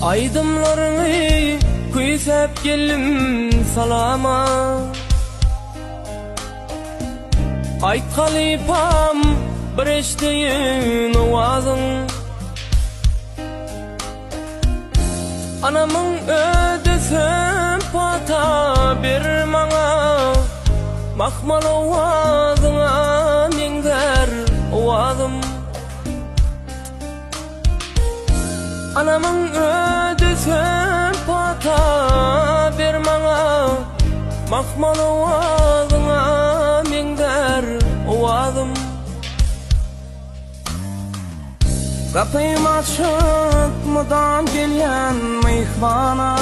Aydımlarını kuyusep gelim salama. Ayt kalipam bir eşdeyin ovazın. Anamın ödüsün pata bir mana. Makmal ovazına minzer ovazım. Anamın ödüsün pata bir mana. Makmal ovazına minzer ovazım. Kapıyım açık mıdan gelen mihmana.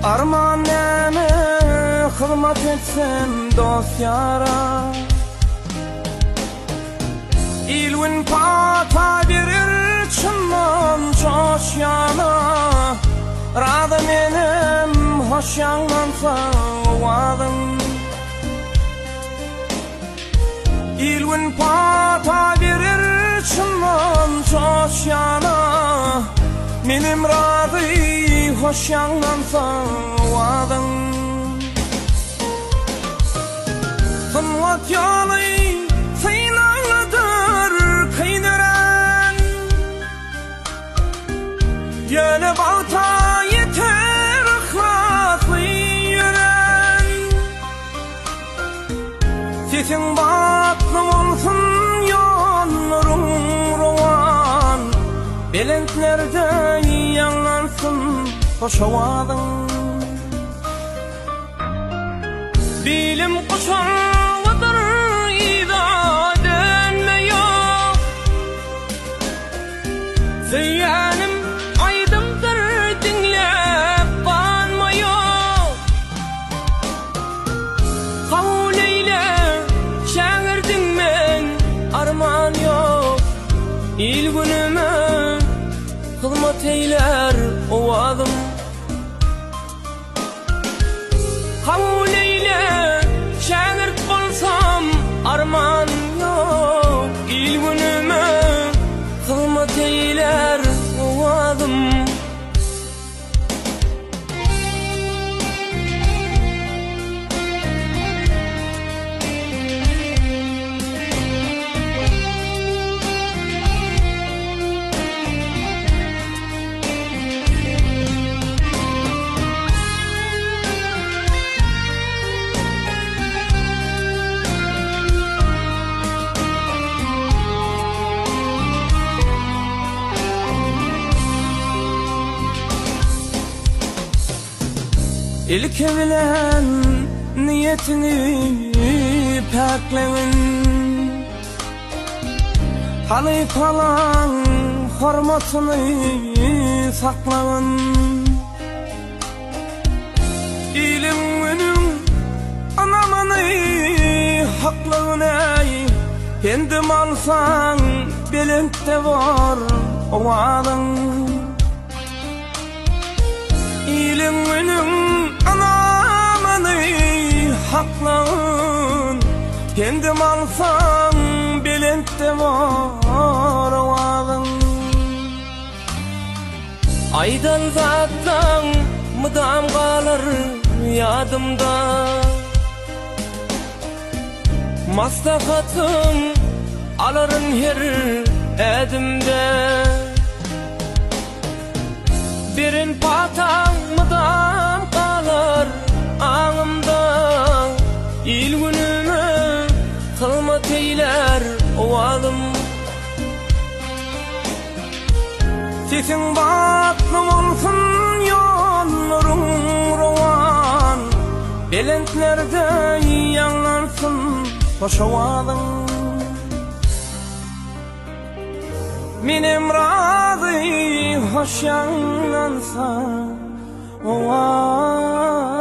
Arman neme hırmat etsin dost yara. İlvin pata birir çınman çoş yana. Radı benim hoş yanlansa ovadın. İlvin pata birir çınman çoş yana. Benim radı hoş yanlansa ovadın. Kınvat yalı sayılanıdır kıydıran. Yöne balta yeter ıhlaslı yüren. Sesin batlı olsun yollarım rovan. Belentlerde yanlansın hoş ovadın. Bilim kuşanlıdır ida dönme yok. Zeyyanim aydımdır dinlep banma yok. Kavul eyle şagirdin men arman yok. İl günüme hizmet eyler ovazım. Kavul eyle şagirt olsam arman yok. İl günüme hizmet eyler ovazım. İlke bilen niyetini peklemin. Halifalan hormatını saklavın. İlim günün anamını haklığın ey. Kendim alsan belente var ovadın. İlim günün anamını haklığın. Kendim alsam belente var ovadın. Aydan zattan mıdam kalır yadımda. Maslahatın alırın her edimde. Birin patan mıdam kalır ağımda. İl günüme hizmet eyler ovazım. Sesin batlı olsun yollarım rovan. Belentlerde yanlansın hoş ovadın. Benim razı hoş yanlansa ovadın.